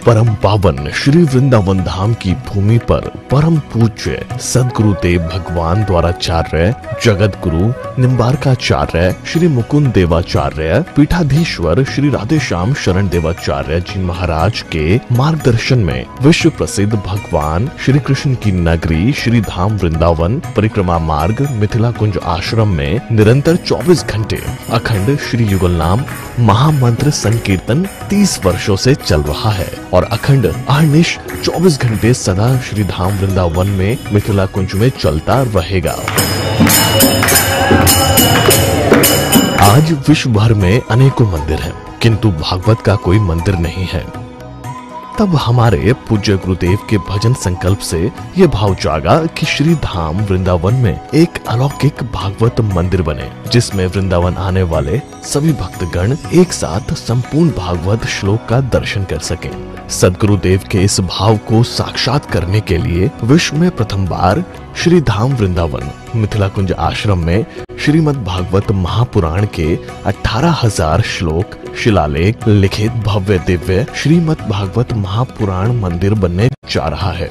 परम पावन श्री वृंदावन धाम की भूमि पर परम पूज्य सदगुरुदेव भगवान द्वाराचार्य जगत गुरु निम्बारकाचार्य श्री मुकुंद देवाचार्य पीठाधीश्वर श्री राधेश्याम शरण देवाचार्य जी महाराज के मार्गदर्शन में विश्व प्रसिद्ध भगवान श्री कृष्ण की नगरी श्री धाम वृंदावन परिक्रमा मार्ग मिथिला कुंज आश्रम में निरंतर 24 घंटे अखंड श्री युगल नाम महामंत्र संकीर्तन 30 वर्षों से चल रहा है और अखंड अहर्निश 24 घंटे सदा श्री धाम वृंदावन में मिथिला कुंज में चलता रहेगा। आज विश्व भर में अनेकों मंदिर हैं, किंतु भागवत का कोई मंदिर नहीं है। तब हमारे पूज्य गुरुदेव के भजन संकल्प से ये भाव जागा कि श्री धाम वृंदावन में एक अलौकिक भागवत मंदिर बने, जिसमें वृंदावन आने वाले सभी भक्तगण एक साथ संपूर्ण भागवत श्लोक का दर्शन कर सकें। सदगुरुदेव के इस भाव को साक्षात करने के लिए विश्व में प्रथम बार श्री धाम वृंदावन मिथिला कुंज आश्रम में श्रीमद् भागवत महापुराण के 18,000 श्लोक शिलालेख लिखित भव्य दिव्य श्रीमद् भागवत महापुराण मंदिर बनने जा रहा है।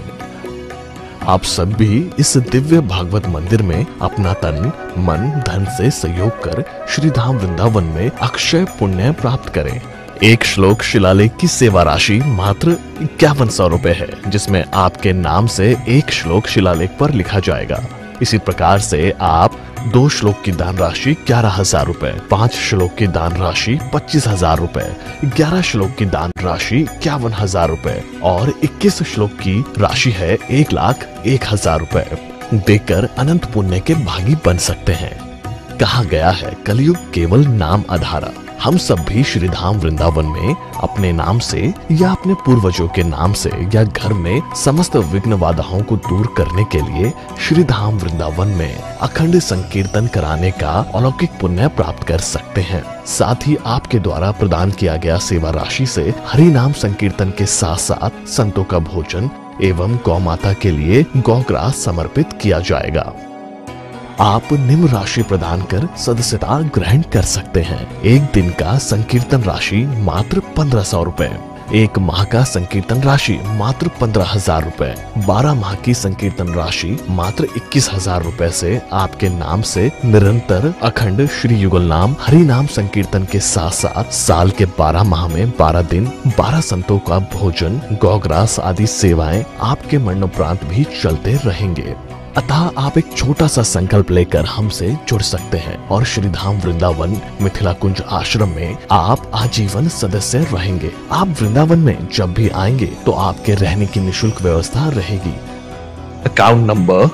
आप सब भी इस दिव्य भागवत मंदिर में अपना तन मन धन से सहयोग कर श्री धाम वृंदावन में अक्षय पुण्य प्राप्त करें। एक श्लोक शिलालेख की सेवा राशि मात्र 5100 रुपए है, जिसमें आपके नाम से एक श्लोक शिलालेख पर लिखा जाएगा। इसी प्रकार से आप 2 श्लोक की दान राशि 11,000 रुपए, 5 श्लोक की दान राशि 25,000 रुपए, 11 श्लोक की दान राशि 51,000 रुपए और 21 श्लोक की राशि है 1,01,000 रुपए देकर अनंत पुण्य के भागी बन सकते हैं। कहा गया है कलयुग केवल नाम आधारा। हम सब भी श्री धाम वृंदावन में अपने नाम से या अपने पूर्वजों के नाम से या घर में समस्त विघ्न बाधाओं को दूर करने के लिए श्री धाम वृंदावन में अखंड संकीर्तन कराने का अलौकिक पुण्य प्राप्त कर सकते हैं। साथ ही आपके द्वारा प्रदान किया गया सेवा राशि से हरि नाम संकीर्तन के साथ साथ संतों का भोजन एवं गौ माता के लिए गौग्रास समर्पित किया जाएगा। आप निम्न राशि प्रदान कर सदस्यता ग्रहण कर सकते हैं। एक दिन का संकीर्तन राशि मात्र 1,500 रुपए, एक माह का संकीर्तन राशि मात्र 15,000 रुपए, 12 माह की संकीर्तन राशि मात्र 21,000 रुपए से आपके नाम से निरंतर अखंड श्री युगल नाम हरि नाम संकीर्तन के साथ साथ साल के 12 माह में 12 दिन 12 संतों का भोजन गौग्रास आदि सेवाएं आपके मरणोपरांत भी चलते रहेंगे। अतः आप एक छोटा सा संकल्प लेकर हमसे जुड़ सकते हैं और श्री धाम वृंदावन मिथिला कुंज आश्रम में आप आजीवन सदस्य रहेंगे। आप वृंदावन में जब भी आएंगे तो आपके रहने की निशुल्क व्यवस्था रहेगी। Account number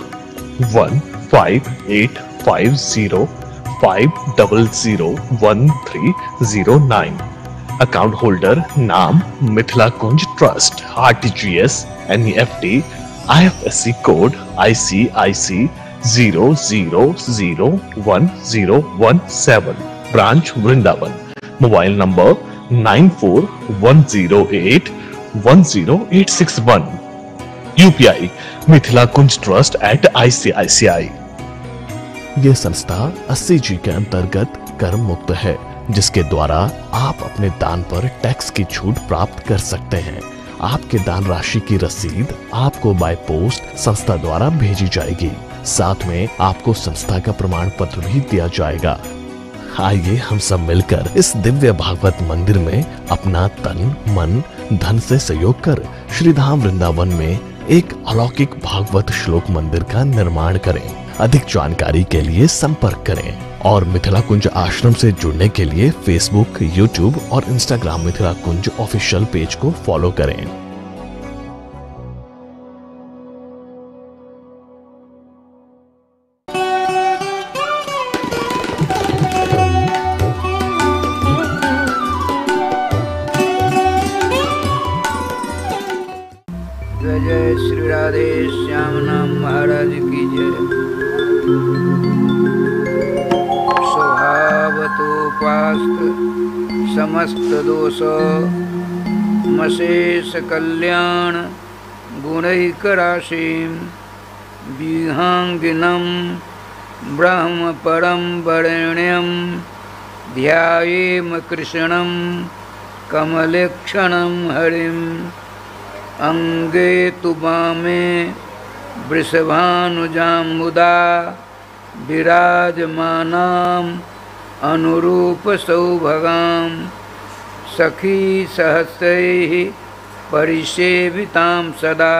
1588505001309। अकाउंट होल्डर नाम Mithila Kunj trust, RTGS NEFT IFSC code ICIC 00011017, branch Vrindavan. Mobile number 9410810861। UPI Mithila Kunj trust @ICICI। ये संस्था 80G के अंतर्गत कर मुक्त है, जिसके द्वारा आप अपने दान पर टैक्स की छूट प्राप्त कर सकते हैं। आपके दान राशि की रसीद आपको बाय पोस्ट संस्था द्वारा भेजी जाएगी। साथ में आपको संस्था का प्रमाण पत्र भी दिया जाएगा। आइए हम सब मिलकर इस दिव्य भागवत मंदिर में अपना तन मन धन से सहयोग कर श्री धाम वृंदावन में एक अलौकिक भागवत श्लोक मंदिर का निर्माण करें। अधिक जानकारी के लिए संपर्क करें और मिथिला कुंज आश्रम से जुड़ने के लिए फेसबुक, यूट्यूब और इंस्टाग्राम मिथिला कुंज ऑफिशियल पेज को फॉलो करें। जय जय श्री राधे श्याम नाम महाराज की जय। स्वभावतोपास्त समस्त दोष मशेष कल्याण गुणैकराशिं विहंगिनं ब्रह्म परम वरेण्यं ध्यायेम कृष्णं कमलेक्षणं हरिं अंगे तु वामे वृषभानुजाम्बुदा विराजमानां अनुरूप सौभगां सखी सहस्रैः परिसेवितां सदा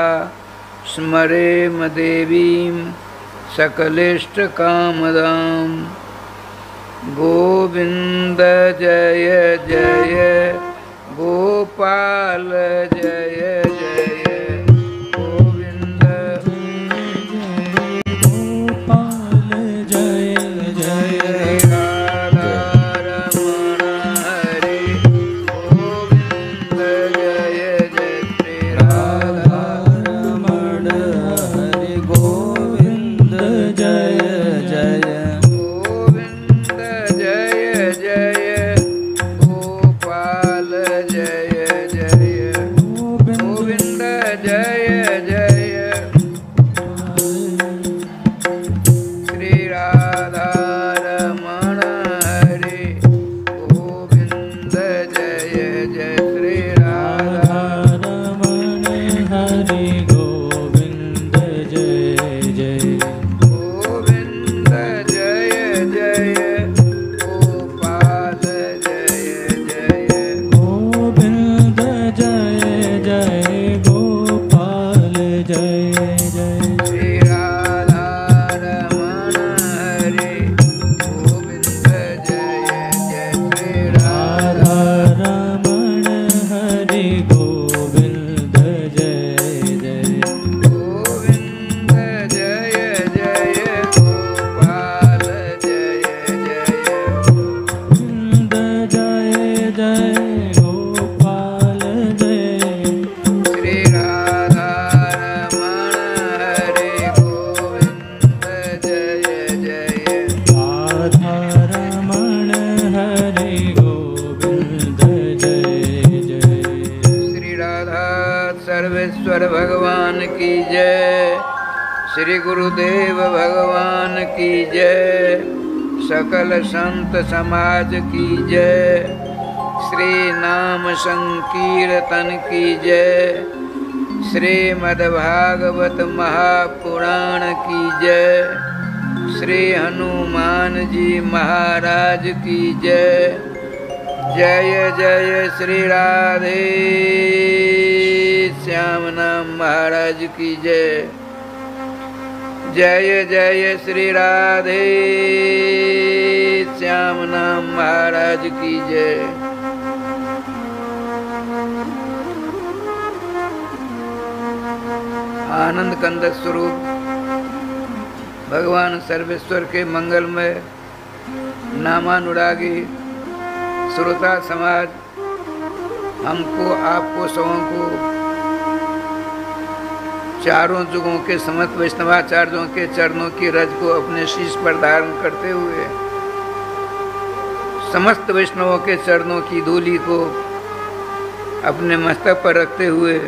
स्मरेम देवीं सकलेष्टकामदां। गोविंद जय जय गोपाल जय जय गोविंद गोपाल जय जय राधा रमण हरे गोविंद जय जय श्री राधा रमण हरि गोविंद जय जय गोविंद जय जय गोपाल जय जय गोविंद जय जय श्री राधा रमण हरे गोविंद जय जय श्री राधा रमण हरि गोविंद जय जय गोविंद जय जय गोपाल जय जय गोविंद जय जय गोपाल जय जय श्री राधा रमण हरे गोविंद जय जय श्री राधा रमण हरि गोविंद जय जय गोविंद जय जय गोपाल जय जय गोविंद जय जय गोपाल जय श्री राधा रमण हरे गोविंद जय जय राधा रमण हरि गोविंद जय जय श्री राधा सर्वेश्वर भगवान की जय। श्री गुरुदेव भगवान की जय। सकल संत समाज की जय। श्री नाम संकीर्तन की जय। श्रीमद्भागवत महापुराण की जय। श्री हनुमान जी महाराज की जय। जय जय श्री राधे श्याम नाम महाराज की जय। जय जय श्री राधे श्याम नाम महाराज की जय। आनंद कंद स्वरूप भगवान सर्वेश्वर के मंगलमय नामानुरागी श्रोता समाज हमको आपको सबों को चारों जुगों के समस्त वैष्णवाचार्यों के चरणों की रज को अपने शीश पर धारण करते हुए समस्त वैष्णवों के चरणों की धूलि को अपने मस्तक पर रखते हुए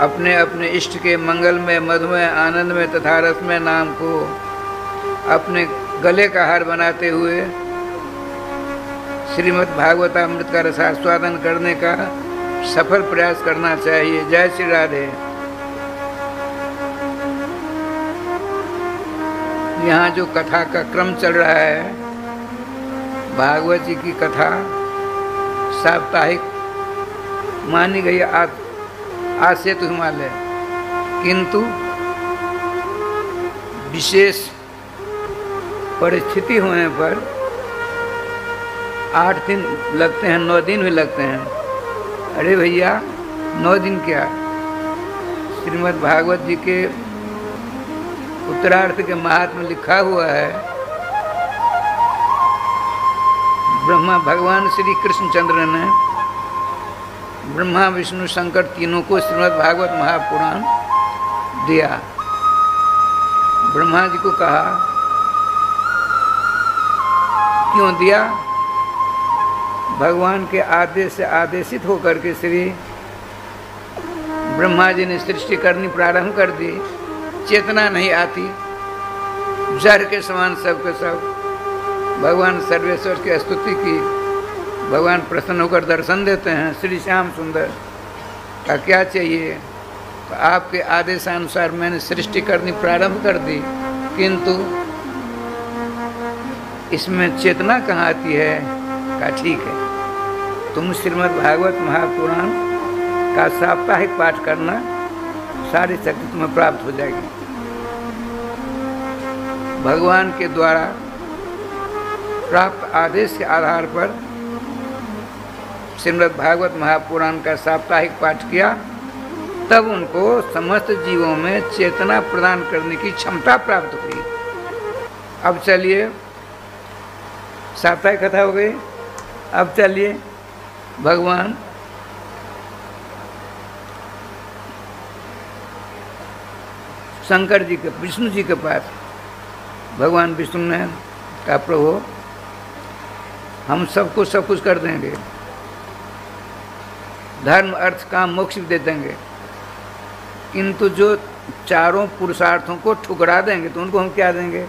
अपने अपने इष्ट के मंगलमय मधुमय आनंदमय तथा रसमय नाम को अपने गले का हार बनाते हुए श्रीमद् भागवतामृत का रसास्वादन करने का सफल प्रयास करना चाहिए। जय श्री राधे। यहाँ जो कथा का क्रम चल रहा है, भागवत जी की कथा साप्ताहिक मानी गई आज से तो हिमालय, किंतु विशेष परिस्थिति होने पर 8 दिन लगते हैं, 9 दिन भी लगते हैं। अरे भैया 9 दिन क्या, श्रीमद् भागवत जी के उत्तरार्थ के महात्म्य लिखा हुआ है। ब्रह्मा भगवान श्री कृष्णचंद्र ने ब्रह्मा विष्णु शंकर तीनों को श्रीमद् भागवत महापुराण दिया। ब्रह्मा जी को कहा, क्यों दिया? भगवान के आदेश से आदेशित होकर के श्री ब्रह्मा जी ने सृष्टि करनी प्रारंभ कर दी। चेतना नहीं आती, जर के समान सब के सब भगवान सर्वेश्वर की स्तुति की। भगवान प्रसन्न होकर दर्शन देते हैं। श्री श्याम सुंदर का क्या चाहिए, तो आपके आदेशानुसार मैंने सृष्टि करनी प्रारंभ कर दी, किंतु इसमें चेतना कहाँ आती है? कहा ठीक है, तुम श्रीमद् भागवत महापुराण का साप्ताहिक पाठ करना, सारी शक्ति तुम्हें प्राप्त हो जाएगी। भगवान के द्वारा प्राप्त आदेश के आधार पर श्रीमद् भागवत महापुराण का साप्ताहिक पाठ किया, तब उनको समस्त जीवों में चेतना प्रदान करने की क्षमता प्राप्त हुई। अब चलिए, साप्ताहिक कथा हो गई। अब चलिए भगवान शंकर जी के, विष्णु जी के पास भगवान विष्णु ने कहा, प्रभु हम सबको सब कुछ कर देंगे, धर्म अर्थ काम मोक्ष भी दे देंगे, किंतु जो चारों पुरुषार्थों को ठुकरा देंगे तो उनको हम क्या देंगे?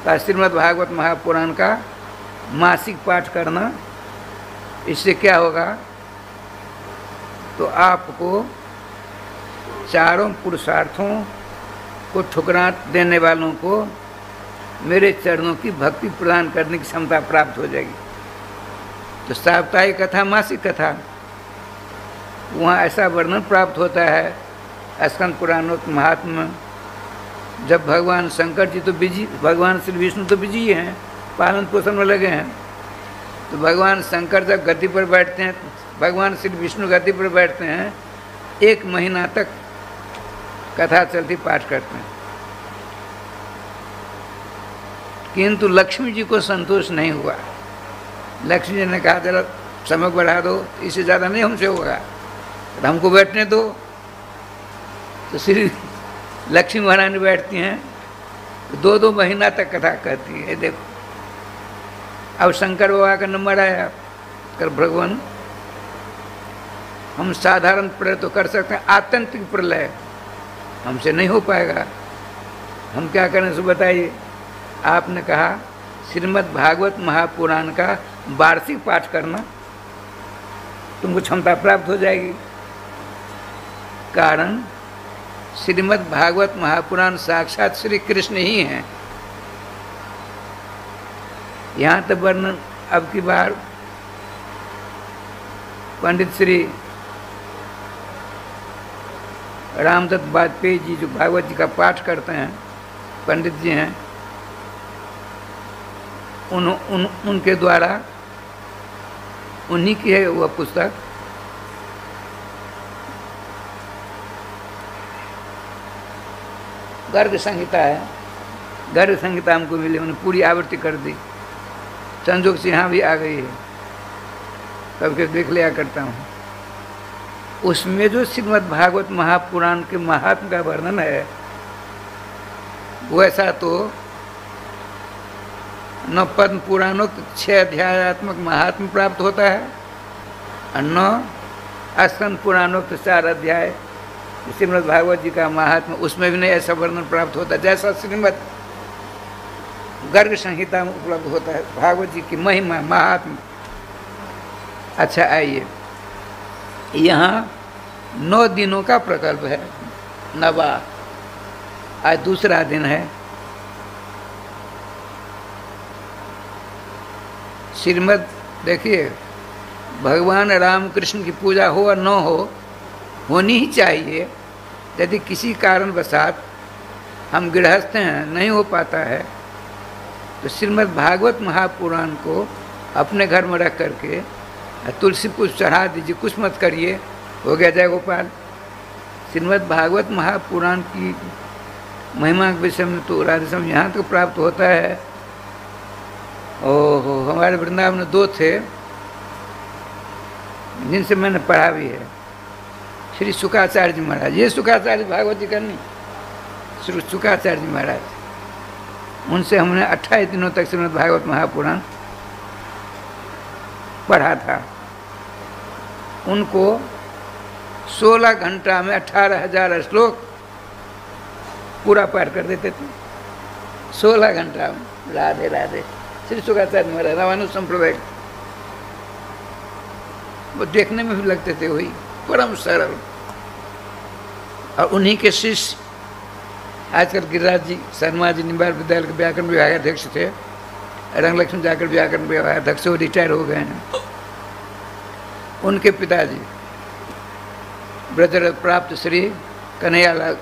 कहा श्रीमद् भागवत महापुराण का मासिक पाठ करना, इससे क्या होगा? तो आपको चारों पुरुषार्थों को ठुकरा देने वालों को मेरे चरणों की भक्ति प्रदान करने की क्षमता प्राप्त हो जाएगी। तो साप्ताहिक कथा, मासिक कथा, वहाँ ऐसा वर्णन प्राप्त होता है स्कंद पुराणोक्त महात्मा में, जब भगवान शंकर जी तो बिजी, भगवान श्री विष्णु तो बिजी हैं, पालन पोषण में लगे हैं, तो भगवान शंकर जब गद्दी पर बैठते हैं, भगवान श्री विष्णु गद्दी पर बैठते हैं, 1 महीना तक कथा चलती, पाठ करते हैं, किंतु लक्ष्मी जी को संतोष नहीं हुआ। लक्ष्मी जी ने कहा जरा समय बढ़ा दो, इससे ज़्यादा नहीं हमसे होगा, तो हमको बैठने दो। तो श्री लक्ष्मी महारानी बैठती हैं, 2-2 महीना तक कथा कहती है। देखो, अब शंकर बाबा का नंबर आया, कर भगवान हम साधारण प्रलय तो कर सकते हैं, आतंकिक प्रलय हमसे नहीं हो पाएगा, हम क्या करें सो बताइए। आपने कहा श्रीमद् भागवत महापुराण का वार्षिक पाठ करना, तुमको क्षमता प्राप्त हो जाएगी। कारण श्रीमद् भागवत महापुराण साक्षात श्री कृष्ण ही हैं। यहाँ तक वर्णन अब की बार पंडित श्री रामदत्त वाजपेयी जी जो भागवत जी का पाठ करते हैं, पंडित जी हैं, उनके द्वारा, उन्हीं की है वह पुस्तक। गर्ग संहिता है, गर्ग संहिता हमको मिली, उन्होंने पूरी आवृत्ति कर दी, संजोग से यहाँ भी आ गई है, तब के देख लिया करता हूँ। उसमें जो श्रीमद् भागवत महापुराण के महात्म का वर्णन है, वो ऐसा तो न पद्म पुराणों 6 अध्यायात्मक महात्म प्राप्त होता है, और न स्कंद पुराणों 4 अध्याय श्रीमद् भागवत जी का महात्मा, उसमें भी नहीं ऐसा वर्णन प्राप्त होता जैसा श्रीमद् गर्ग संहिता में उपलब्ध होता है भागवत जी की महिमा महात्मा। अच्छा आइए, यहाँ 9 दिनों का प्रकल्प है, नवा, आज दूसरा दिन है। श्रीमद् देखिए, भगवान रामकृष्ण की पूजा हो और न हो, होनी ही चाहिए। यदि किसी कारणवशात हम गृहस्थ हैं, नहीं हो पाता है, तो श्रीमद् भागवत महापुराण को अपने घर में रख करके तुलसी पुष्प चढ़ा दीजिए, कुछ मत करिए, हो गया जय गोपाल। श्रीमद् भागवत महापुराण की महिमा के विषय में तो राधेश्याम यहाँ तक प्राप्त होता है। ओहो, हमारे वृंदावन में 2 थे जिनसे मैंने पढ़ा भी है, श्री शुकाचार्य जी महाराज, ये शुकाचार्य भागवत जी का नहीं, श्री शुकाचार्य जी महाराज, उनसे हमने 28 दिनों तक श्रीमद् भागवत महापुराण पढ़ा था। उनको 16 घंटा में 18,000 श्लोक पूरा पाठ कर देते थे, 16 घंटा में। राधे राधे। श्री शुकाचार्य महाराज रामानुज संप्रदाय, वो देखने में भी लगते थे वही परम सरल। और उन्हीं के शिष्य आजकल गिरिराज जी शर्मा जी निम्बार विद्यालय के व्याकरण विभाग अध्यक्ष थे, रंगलक्ष्मी जाकर व्याकरण विभाग अध्यक्ष से वो रिटायर हो गए हैं। उनके पिताजी ब्रजरथ प्राप्त श्री कन्हैयालाल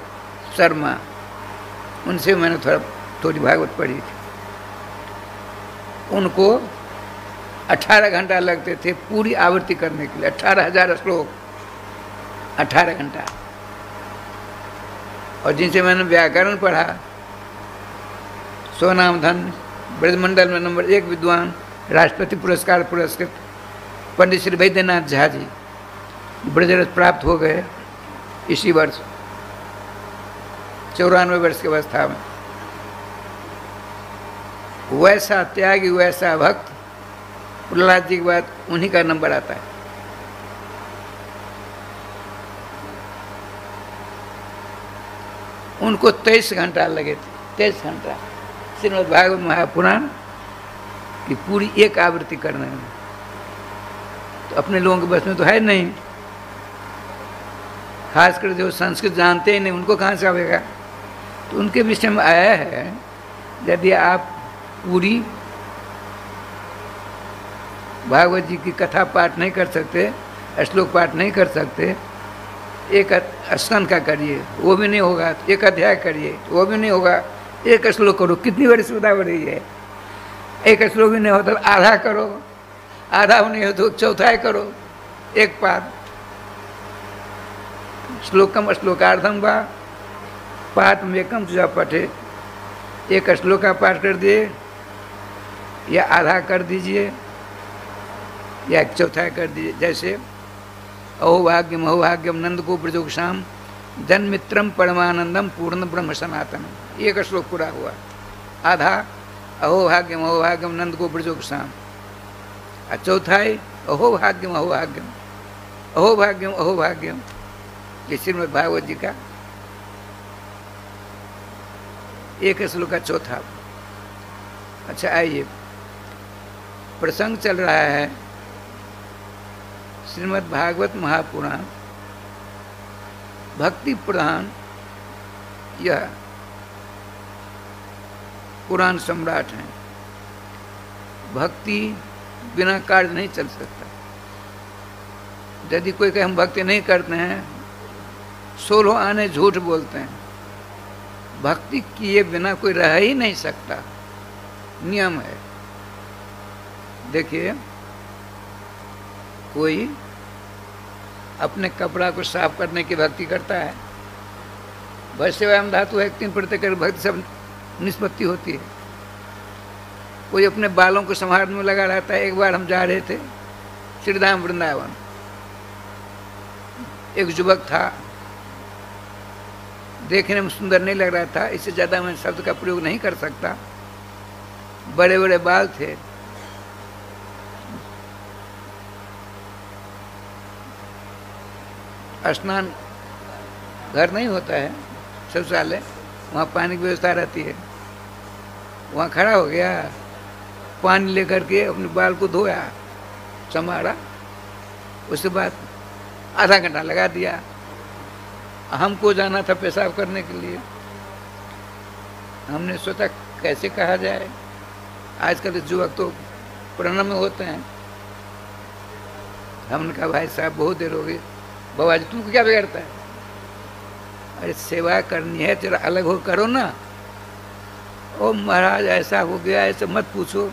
शर्मा, उनसे मैंने थोड़ी भागवत पढ़ी थी। उनको 18 घंटा लगते थे पूरी आवृत्ति करने के लिए, 18,000 श्लोक 18 घंटा। और जिनसे मैंने व्याकरण पढ़ा, सोनाम धन ब्रजमंडल में नंबर 1 विद्वान, राष्ट्रपति पुरस्कार पुरस्कृत पंडित श्री वैद्यनाथ झा जी ब्रजरथ प्राप्त हो गए इसी वर्ष 94 वर्ष की अवस्था में। वैसा त्यागी, वैसा भक्त, प्रहलाद जी के बाद उन्हीं का नंबर आता है। उनको 23 घंटा लगे थे, 23 घंटा श्रीमद् भागवत महापुराण की पूरी एक आवृत्ति करने में। तो अपने लोगों के बस में तो है नहीं, खासकर जो संस्कृत जानते ही नहीं उनको कहाँ से आवेगा। तो उनके विषय में आया है, यदि आप पूरी भागवत जी की कथा पाठ नहीं कर सकते, श्लोक पाठ नहीं कर सकते, एक स्कंद का करिए वो भी नहीं होगा, एक अध्याय करिए वो भी नहीं होगा, एक श्लोक करो, कितनी बड़ी सुविधा हो रही है। एक श्लोक भी नहीं होता तो आधा करो, आधा नहीं हो तो चौथाई करो, एक पाठ। श्लोकम श्लोकार्धम वा पाठ मेकम तुझा पठे, एक श्लोक का पाठ कर दिए या आधा कर दीजिए या एक चौथाई कर दीजिए। जैसे अहोभाग्यम अहोभाग्यम नंद को ब्रजोक्षाम जन्मित्रम परमानंदम पूर्ण ब्रह्म सनातनम, एक श्लोक पूरा हुआ। आधा अहोभाग्यम अहोभाग्यम नंद को ब्रजोक्षाम, और चौथाई अहोभाग्यम अहोभाग्यम अहोभाग्यम अहोभाग्यम, ये श्रीमद् भागवत जी का एक श्लोक का चौथा। अच्छा आइए, प्रसंग चल रहा है श्रीमद् भागवत महापुराण भक्ति प्रधान, यह पुराण सम्राट हैं। भक्ति बिना कार्य नहीं चल सकता। यदि कोई कहे हम भक्ति नहीं करते हैं, 16 आने झूठ बोलते हैं। भक्ति किए बिना कोई रह ही नहीं सकता, नियम है। देखिए, कोई अपने कपड़ा को साफ करने की भक्ति करता है, वैश्यवायम धातु है 3 प्रत्यय भक्ति सब निष्पत्ति होती है। कोई अपने बालों को संभालने में लगा रहता है। एक बार हम जा रहे थे श्रीधाम वृंदावन, एक युवक था, देखने में सुंदर नहीं लग रहा था, इससे ज़्यादा मैं शब्द का प्रयोग नहीं कर सकता। बड़े बड़े बाल थे, स्नान घर नहीं होता है, शौचालय, वहाँ पानी की व्यवस्था रहती है। वहाँ खड़ा हो गया, पानी लेकर के अपने बाल को धोया, संभाला, उसके बाद आधा घंटा लगा दिया। हमको जाना था पेशाब करने के लिए। हमने सोचा कैसे कहा जाए, आजकल युवक तो प्रणम में होते हैं। हमने कहा भाई साहब बहुत देर हो गई। बाबा जी तुमको क्या बिगड़ता है? अरे सेवा करनी है, तेरा अलग हो करो ना। ओ महाराज ऐसा हो गया, ऐसे मत पूछो।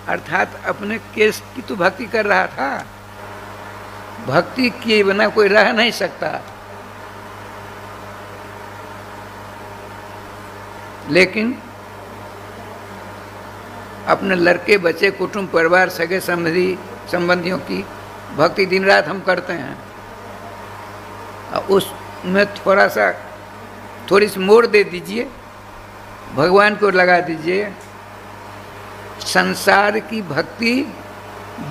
अर्थात अपने केस की तो भक्ति कर रहा था, भक्ति किए बिना कोई रह नहीं सकता। लेकिन अपने लड़के बच्चे कुटुंब परिवार सगे संबंधियों की भक्ति दिन रात हम करते हैं, और उसमें थोड़ी सी मोड़ दे दीजिए, भगवान को लगा दीजिए। संसार की भक्ति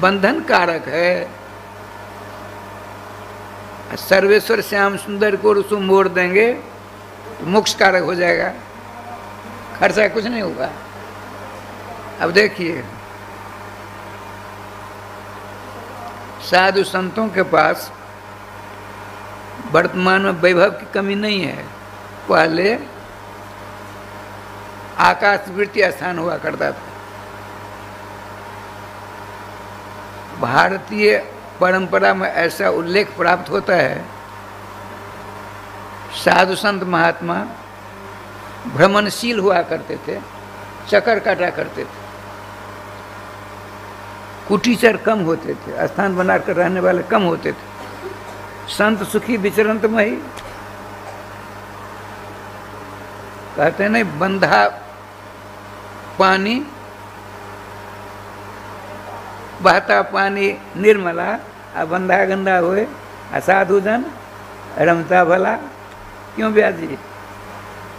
बंधन कारक है। सर्वेश्वर श्याम सुंदर को उसको मोड़ देंगे तो मोक्ष कारक हो जाएगा, खर्चा कुछ नहीं होगा। अब देखिए, साधु संतों के पास वर्तमान में वैभव की कमी नहीं है। पहले आकाशवृत्ति स्थान हुआ करता था। भारतीय परंपरा में ऐसा उल्लेख प्राप्त होता है, साधु संत महात्मा भ्रमणशील हुआ करते थे, चक्कर काटा करते थे, कुटीचर कम होते थे, स्थान बनाकर रहने वाले कम होते थे। संत सुखी विचरंत मही, कहते नहीं, बंधा पानी बहता पानी निर्मला, आ बंधा गंदा हुए, आ साधु जन रमता भला। क्यों ब्याह जी,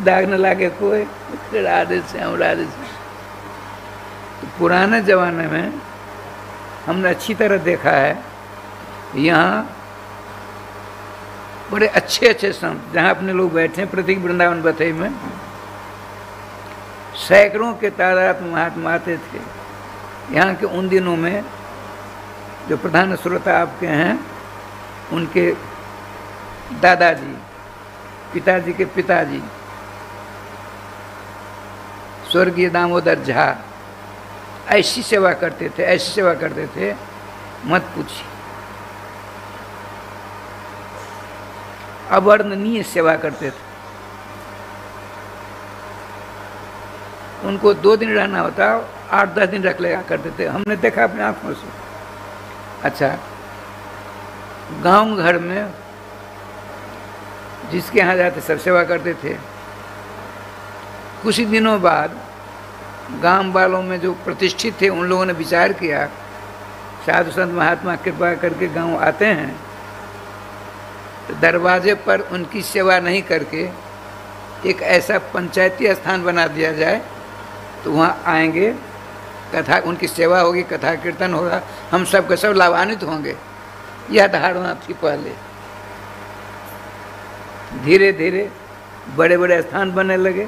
दाग न लागे कोई, राधे श्याम राधे श्याम। तो पुराने जमाने में हमने अच्छी तरह देखा है, यहाँ बड़े अच्छे अच्छे संत, जहाँ अपने लोग बैठे हैं प्रतीक वृंदावन बथई में, सैकड़ों के तादाद में महात्मा आते थे। यहाँ के उन दिनों में जो प्रधान श्रोता आपके हैं, उनके दादाजी, पिताजी के पिताजी स्वर्गीय दामोदर झा ऐसी सेवा करते थे, ऐसी सेवा करते थे, मत पूछिए। अवर्णनीय सेवा करते थे। उनको 2 दिन रहना होता, 8-10 दिन रख लेगा करते थे, हमने देखा अपने आंखों से। अच्छा, गांव घर में जिसके यहाँ जाते सब सेवा करते थे। कुछ ही दिनों बाद गांव वालों में जो प्रतिष्ठित थे, उन लोगों ने विचार किया, साधु संत महात्मा कृपा करके गांव आते हैं, तो दरवाजे पर उनकी सेवा नहीं करके एक ऐसा पंचायती स्थान बना दिया जाए, तो वहाँ आएंगे, कथा उनकी सेवा होगी, कथा कीर्तन होगा, हम सब के सब लाभान्वित होंगे। यह धारणा थी पहले। धीरे धीरे बड़े बड़े स्थान बनने लगे,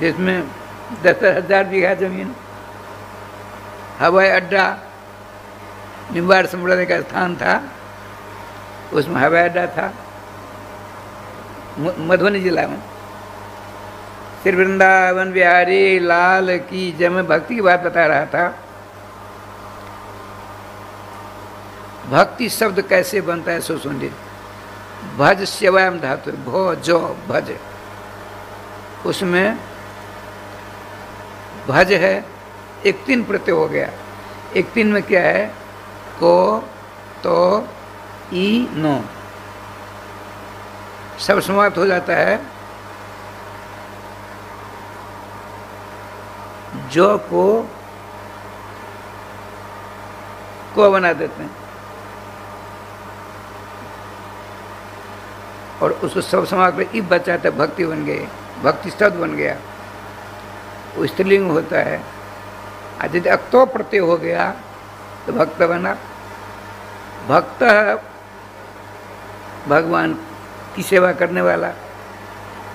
जिसमें 10,000 बीघा जमीन, हवाई अड्डा, निवाड़ संप्रदाय का स्थान था, उसमें हवाई अड्डा था। मधुबनी जिला में श्री वृंदावन बिहारी लाल की, जब मैं भक्ति की बात बता रहा था, भक्ति शब्द कैसे बनता है सो सुनिए। भज सेवायम धातु, भो जो भज, उसमें भज है, एक 3 प्रत्यय हो गया। एक 3 में क्या है, को, तो, ई, नो, सब समाप्त हो जाता है। जो को बना देते हैं, और उसको सब समाप्त कर ई बचा था, भक्ति बन गई, भक्ति शब्द बन गया, वो स्त्रीलिंग होता है। यदि अक्तो प्रत्यय हो गया तो भक्त बना। भक्त भगवान की सेवा करने वाला,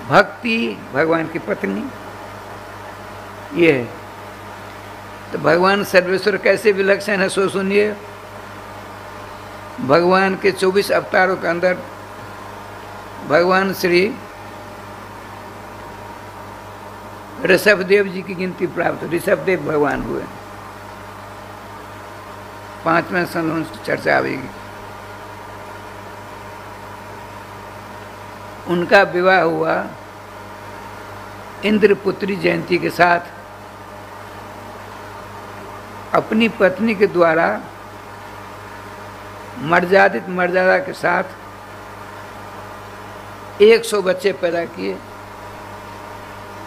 भक्ति भगवान की पत्नी, ये है। तो भगवान सर्वेश्वर कैसे विलक्षण है सो सुनिए। भगवान के 24 अवतारों के अंदर भगवान श्री ऋषभदेव जी की गिनती प्राप्त, ऋषभदेव भगवान हुए। 5वें संत की चर्चा आएगी। उनका विवाह हुआ इंद्रपुत्री जयंती के साथ, अपनी पत्नी के द्वारा मर्यादित मर्यादा के साथ 100 बच्चे पैदा किए,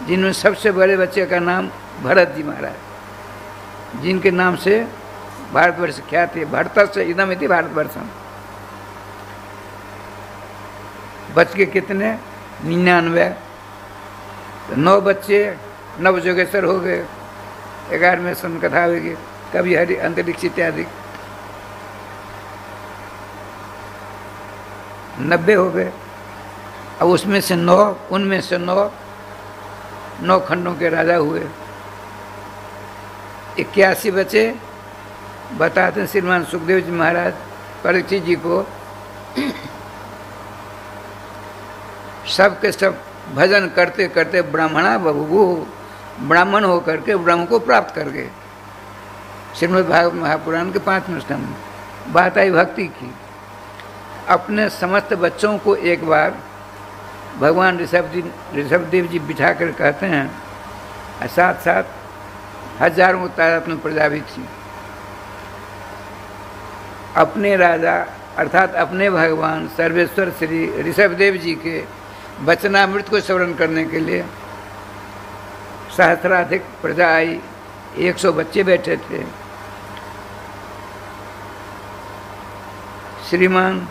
जिनमें सबसे बड़े बच्चे का नाम भरत जी महाराज, जिनके नाम से भारतवर्ष ख्याति है। भरत से इदम इति भारतवर्षम। बच के कितने, 99। तो 9 बच्चे नव जोगेश्वर हो गए, 11वें संत कथा होगी, कभी हरि अंतरिक्ष इत्यादि। 90 हो गए। अब उसमें से 9, उनमें से 9 खंडों के राजा हुए। 81 बचे। बताते हैं श्रीमान सुखदेव जी महाराज परीक्षित जी को, सब के सब भजन करते करते ब्राह्मणा बभुवु, ब्राह्मण होकर के ब्रह्म को प्राप्त कर गए। श्रीमद् भागवत महापुराण के 5वें स्कंद में बात आई भक्ति की। अपने समस्त बच्चों को एक बार भगवान ऋषभदेव जी बिठा कर कहते हैं, और साथ साथ हजारों तादाद में प्रजा भी थी। अपने राजा अर्थात अपने भगवान सर्वेश्वर श्री ऋषभदेव जी के वचनामृत को श्रवण करने के लिए सहस्राधिक प्रजा आई, 100 बच्चे बैठे थे। श्रीमान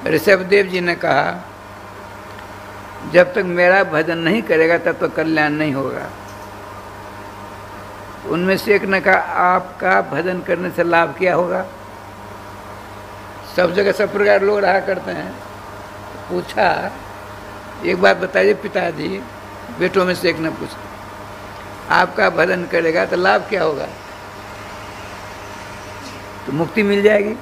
ऋषभदेव जी ने कहा, जब तक मेरा भजन नहीं करेगा तब तक कल्याण नहीं होगा। उनमें से एक ने कहा, आपका भजन करने से लाभ क्या होगा? सब जगह सब प्रकार लोग रहा करते हैं। पूछा, एक बात बताइए पिताजी, बेटों में से एक ने पूछा, आपका भजन करेगा तो लाभ क्या होगा? तो मुक्ति मिल जाएगी।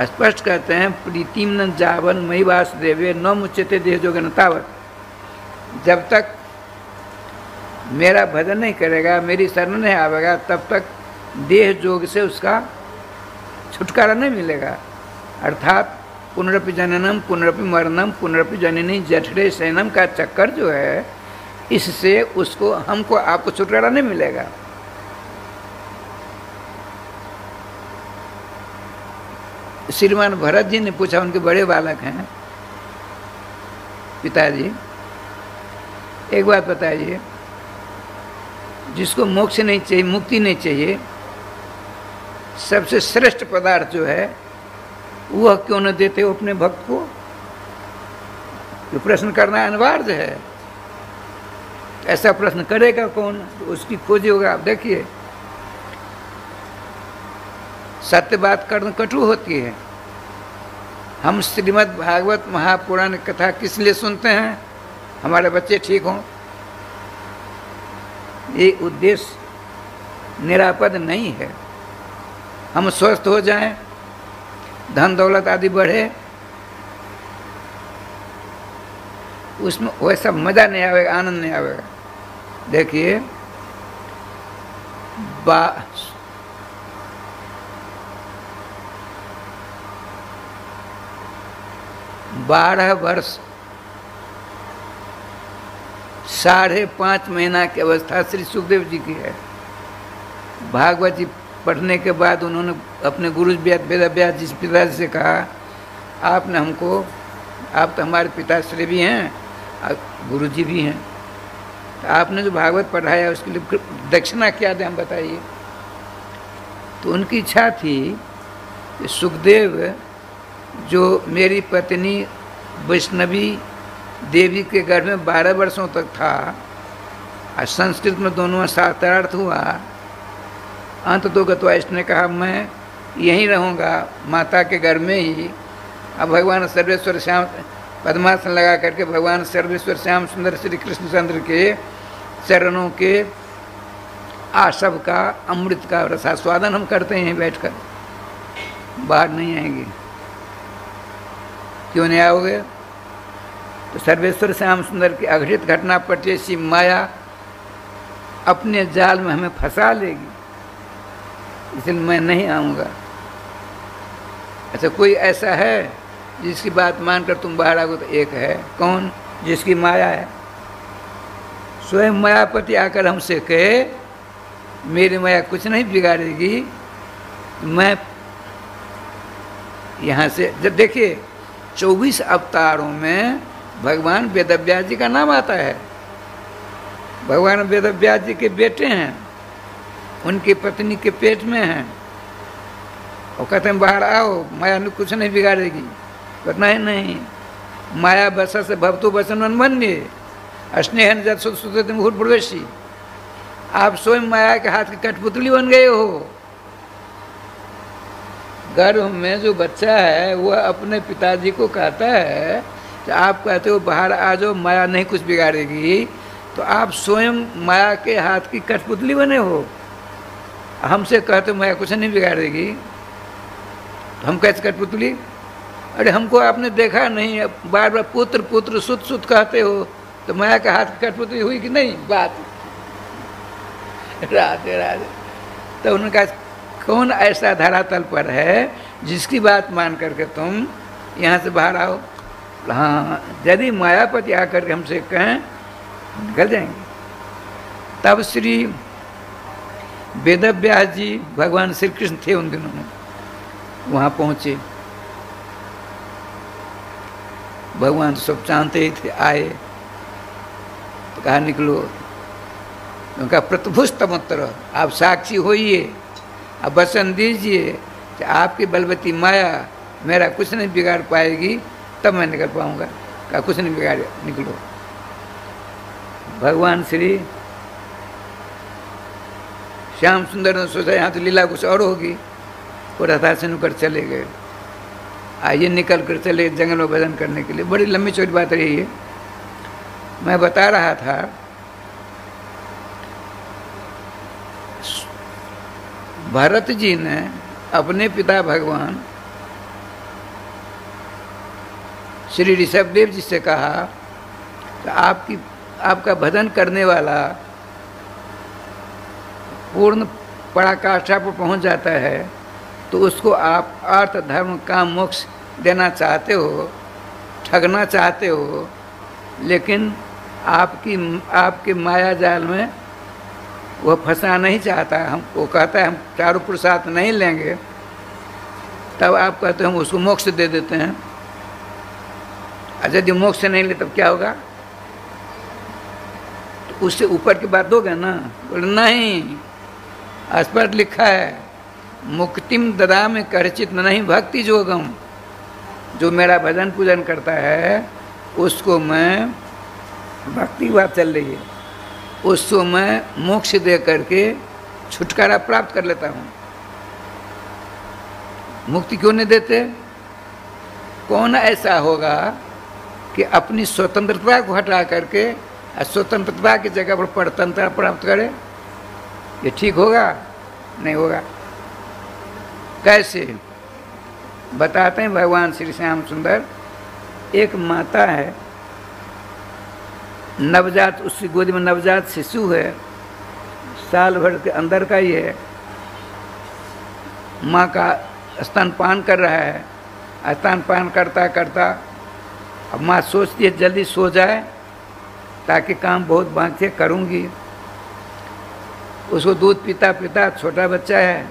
स्पष्ट कहते हैं, प्रीतिम न जावन मई वासुदेवे न मुच्यते देह जोगन तावत। जब तक मेरा भजन नहीं करेगा, मेरी शरण नहीं आवेगा, तब तक देह जोग से उसका छुटकारा नहीं मिलेगा। अर्थात पुनरपि जननम पुनरपि मरणम पुनरपि जननी जठरे शयनम का चक्कर जो है, इससे उसको हमको आपको छुटकारा नहीं मिलेगा। श्रीमान भरत जी ने पूछा, उनके बड़े बालक हैं, पिताजी एक बात बताइए, जिसको मोक्ष नहीं चाहिए, मुक्ति नहीं चाहिए, सबसे श्रेष्ठ पदार्थ जो है वह क्यों न देते हो अपने भक्त को? ये प्रश्न करना अनिवार्य है। ऐसा प्रश्न करेगा कौन? तो उसकी खोज होगा। आप देखिए, सत्य बात करना कटु होती है। हम श्रीमद् भागवत महापुराण कथा किस लिए सुनते हैं? हमारे बच्चे ठीक हों। ये उद्देश्य निरापद नहीं है। हम स्वस्थ हो जाएं, धन दौलत आदि बढ़े, उसमें वैसा मजा नहीं आएगा, आनंद नहीं आएगा। देखिए, 12 वर्ष 5.5 महीना की अवस्था श्री सुखदेव जी की है। भागवत जी पढ़ने के बाद उन्होंने अपने गुरु वेदव्यास जी पिताजी से कहा, आपने हमको, आप तो हमारे पिताश्री भी हैं और गुरु जी भी हैं, तो आपने जो भागवत पढ़ाया उसके लिए दक्षिणा क्या दें हम बताइए। तो उनकी इच्छा थी कि सुखदेव जो मेरी पत्नी वैष्णवी देवी के गर्भ में 12 वर्षों तक था, और संस्कृत में दोनों शास्त्रार्थ हुआ, अंत तो गतवाइष्ट ने कहा मैं यहीं रहूँगा माता के घर में ही। अब भगवान सर्वेश्वर श्याम पद्मासन लगा करके भगवान सर्वेश्वर श्याम सुंदर श्री कृष्णचंद्र के चरणों के आशव का, अमृत का रसास्वादन हम करते हैं बैठकर, बाहर नहीं आएंगे। क्यों नहीं आओगे? तो सर्वेश्वर श्याम सुंदर की अघटित घटना पर जैसी माया अपने जाल में हमें फंसा लेगी, इसलिए मैं नहीं आऊँगा। अच्छा, कोई ऐसा है जिसकी बात मानकर तुम बाहर आओगे? तो एक है। कौन? जिसकी माया है। स्वयं मायापति आकर हमसे कहे मेरी माया कुछ नहीं बिगाड़ेगी, मैं यहाँ से। जब देखिए 24 अवतारों में भगवान वेदव्यास जी का नाम आता है। भगवान वेदव्यास जी के बेटे हैं, उनकी पत्नी के पेट में हैं, और कहते हैं बाहर आओ, माया ने कुछ नहीं बिगाड़ेगी। कहना है नहीं, माया बसा से भवतु वचन बन्य स्नेहन जत सुत मुहूर्त प्रवेशी। आप स्वयं माया के हाथ की कठपुतली बन गए हो। गर्भ में जो बच्चा है वह अपने पिताजी को कहता है कि आप कहते हो बाहर आ जाओ, माया नहीं कुछ बिगाड़ेगी, तो आप स्वयं माया के हाथ की कठपुतली बने हो। हमसे कहते हो माया कुछ नहीं बिगाड़ेगी, तो हम कैसे कठपुतली? अरे हमको आपने देखा नहीं, अब बार बार पुत्र पुत्र सुत सुत कहते हो, तो माया का हाथ कठपुतली हुई कि नहीं बात। राधे राधे। तो उन्होंने कहा कौन ऐसा धरातल पर है जिसकी बात मान करके तुम यहाँ से बाहर आओ। हाँ, यदि मायापति आकर के हमसे कहें निकल जाएंगे। तब श्री वेदव्यास जी भगवान श्री कृष्ण थे उन दिनों में, वहाँ पहुँचे। भगवान सब जानते ही थे, आए तो कहा निकलो। उनका प्रतिभुस्तमत्र, आप साक्षी होइए, आप वचन दीजिए कि आपकी बलवती माया मेरा कुछ नहीं बिगाड़ पाएगी, तब मैं निकल पाऊंगा। कहा कुछ नहीं बिगाड़, निकलो। भगवान श्री श्याम सुंदर ने सोचा यहाँ तो लीला कुछ और होगी, वो रथा से होकर चले गए। आइए निकल कर चले जंगल में भजन करने के लिए। बड़ी लंबी चौड़ी बात रही है। मैं बता रहा था भरत जी ने अपने पिता भगवान श्री ऋषभदेव जी से कहा कि आपका भजन करने वाला पूर्ण पराकाष्ठा पर पहुंच जाता है तो उसको आप अर्थ धर्म काम मोक्ष देना चाहते हो, ठगना चाहते हो, लेकिन आपके माया जाल में वह फंसना नहीं चाहता। वो कहता है हम चारों पुरुषार्थ नहीं लेंगे, तब आप कहते हैं हम उसको मोक्ष दे देते हैं। और यदि मोक्ष नहीं ले तब क्या होगा? तो उससे ऊपर की बात होगा ना। बोले नहीं, स्पष्ट लिखा है मुक्तिम ददामि करचित नहीं भक्ति जोगम। जो मेरा भजन पूजन करता है उसको मैं, भक्ति बात चल रही है, उसको मैं मोक्ष दे करके छुटकारा प्राप्त कर लेता हूँ। मुक्ति क्यों नहीं देते? कौन ऐसा होगा कि अपनी स्वतंत्रता को हटा करके स्वतंत्रता की जगह पर परतंत्रता प्राप्त करे? ये ठीक होगा? नहीं होगा। कैसे बताते हैं भगवान श्री श्याम सुंदर। एक माता है, नवजात, उसकी गोदी में नवजात शिशु है, साल भर के अंदर का ही है, माँ का स्तनपान कर रहा है। स्तनपान करता करता अब माँ सोचती है जल्दी सो जाए ताकि काम बहुत बाकी करूँगी। उसको दूध पीता पीता, छोटा बच्चा है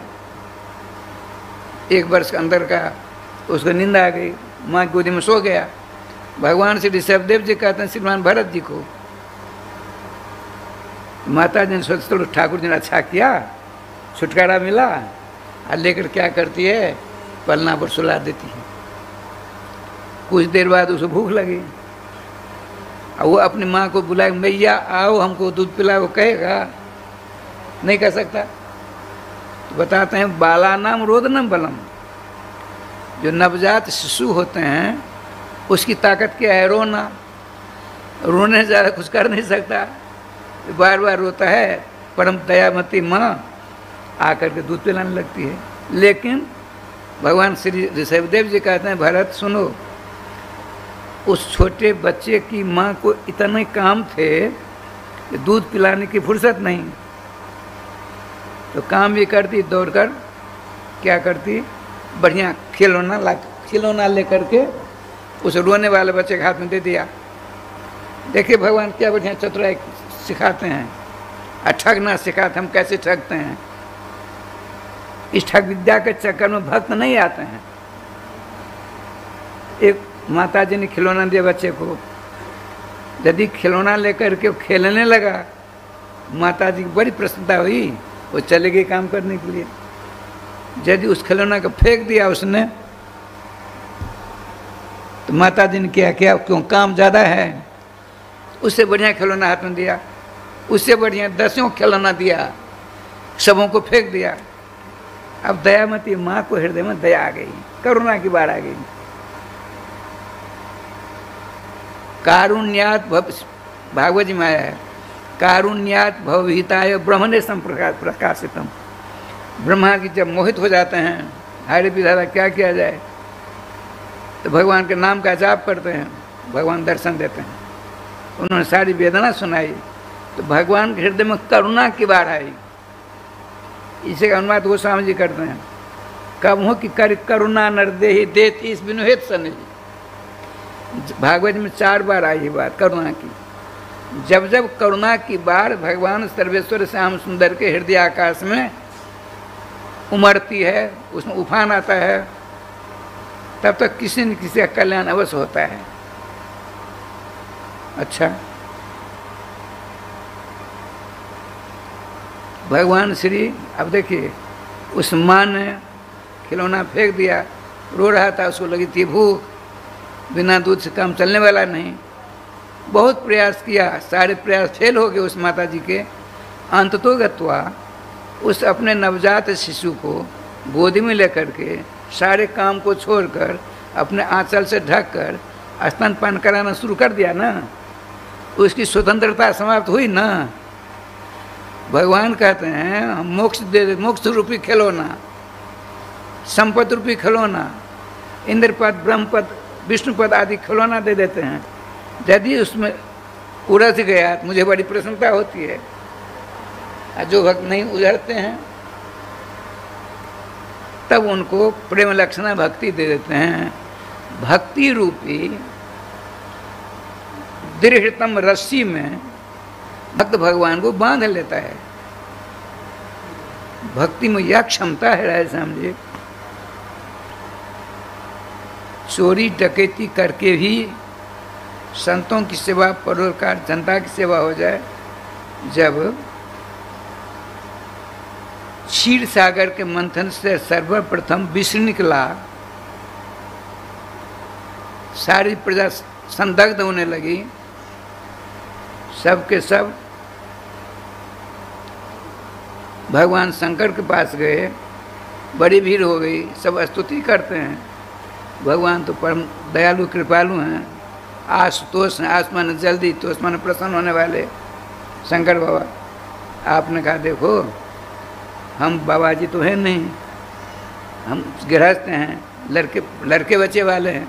1 वर्ष के अंदर का, उसको नींद आ गई, माँ गोदी में सो गया। भगवान श्री ऋषभदेव जी कहते हैं श्रीमान भरत जी को, माता जी ने सोचा चलो ठाकुर जी ने अच्छा किया, छुटकारा मिला। और लेकर क्या करती है, पलना पर सुला देती है। कुछ देर बाद उसे भूख लगी, और वो अपनी माँ को बुलाए, मैया आओ हमको दूध पिलाओ, कहेगा? नहीं कह सकता। तो बताते हैं बालानाम रोदनम बलम। जो नवजात शिशु होते हैं उसकी ताकत क्या है? रोना। रोने से ज़्यादा कुछ कर नहीं सकता, बार बार रोता है। परम दयामती माँ आकर के दूध पिलाने लगती है। लेकिन भगवान श्री ऋषभदेव जी कहते हैं भरत सुनो, उस छोटे बच्चे की माँ को इतने काम थे कि दूध पिलाने की फुर्सत नहीं, तो काम भी करती, दौड़कर क्या करती, बढ़िया खिलौना ले करके उस रोने वाले बच्चे के हाथ में दे दिया। देखिए भगवान क्या बढ़िया चतुराई सिखाते हैं, और ठगना सिखाते हम कैसे ठगते हैं। इस ठग विद्या के चक्कर में भक्त नहीं आते हैं। एक माता जी ने खिलौना दिया बच्चे को, यदि खिलौना लेकर के खेलने लगा, माता जी की बड़ी प्रसन्नता हुई, वो चले गए काम करने के लिए। यदि उस खिलौना को फेंक दिया उसने, तो माता जी ने क्या किया, क्यों काम ज़्यादा है, उससे बढ़िया खिलौना हाथ में दिया, उससे बढ़िया 10 खिलौना दिया, सबों को फेंक दिया। अब दयामती माँ को हृदय में दया आ गई, करुणा की बाढ़ आ गई। कारुण्यात भागवत जी में आया है, कारुण्यात भवहिताय ब्रह्मणे संप्रकाशितम। ब्रह्मा की जब मोहित हो जाते हैं, हाय विधाता क्या किया जाए, तो भगवान के नाम का जाप करते हैं, भगवान दर्शन देते हैं। उन्होंने सारी वेदना सुनाई तो भगवान के हृदय में करुणा की बाढ़ आई। इसे का अनुवाद गोस्वामी जी करते हैं, कब हो कि कर करुणा नरदेहि देत इस बिनु हेत सने। भागवत में 4 बार आई बात करुणा की। जब जब करुणा की बाढ़ भगवान सर्वेश्वर श्याम सुंदर के हृदय आकाश में उमड़ती है, उसमें उफान आता है, तब तक किसी न किसी का कल्याण अवश्य होता है। अच्छा, भगवान श्री, अब देखिए, उस माँ ने खिलौना फेंक दिया, रो रहा था, उसको लगी थी भूख, बिना दूध से काम चलने वाला नहीं। बहुत प्रयास किया, सारे प्रयास फेल हो गए उस माता जी के। अंततोगत्वा उस अपने नवजात शिशु को गोदी में लेकर के सारे काम को छोड़कर अपने आंचल से ढककर स्तनपान कराना शुरू कर दिया ना, उसकी स्वतंत्रता समाप्त हुई ना। भगवान कहते हैं हम मोक्ष दे दे, मोक्ष रूपी खिलौना, संपत्ति रूपी खिलौना, इंद्रपद, ब्रह्मपद, विष्णुपद आदि खिलौना दे देते हैं। यदि उसमें उलझ गया तो मुझे बड़ी प्रसन्नता होती है। जो भक्त नहीं उलझते हैं तब उनको प्रेम लक्षणा भक्ति दे देते हैं। भक्ति रूपी दृढ़तम रस्सी में भक्त भगवान को बांध लेता है। भक्ति में यह क्षमता है, राय समझिए, चोरी डकैती करके भी संतों की सेवा, परोपकार, जनता की सेवा हो जाए। जब क्षीर सागर के मंथन से सर्वप्रथम विष निकला, सारी प्रजा संदिग्ध होने लगी, सब के सब भगवान शंकर के पास गए, बड़ी भीड़ हो गई, सब स्तुति करते हैं, भगवान तो परम दयालु कृपालु हैं, आशुतोष हैं, आसमान जल्दी, तो आसमान प्रसन्न होने वाले शंकर बाबा। आपने कहा देखो हम बाबा जी तो हैं नहीं, हम गृहस्थ हैं, लड़के बच्चे वाले हैं,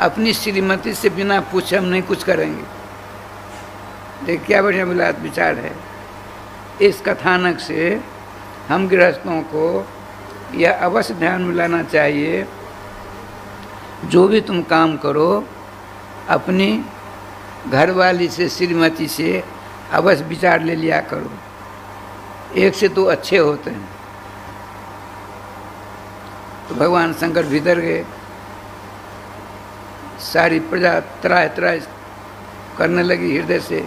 अपनी श्रीमती से बिना पूछे हम नहीं कुछ करेंगे। देख क्या बढ़िया विलास विचार है। इस कथानक से हम गृहस्थों को यह अवश्य ध्यान में लाना चाहिए, जो भी तुम काम करो अपनी घरवाली से, श्रीमती से अवश्य विचार ले लिया करो, एक से तो अच्छे होते हैं। तो भगवान शंकर भीतर गए, सारी प्रजा त्राह त्राह करने लगी, हृदय से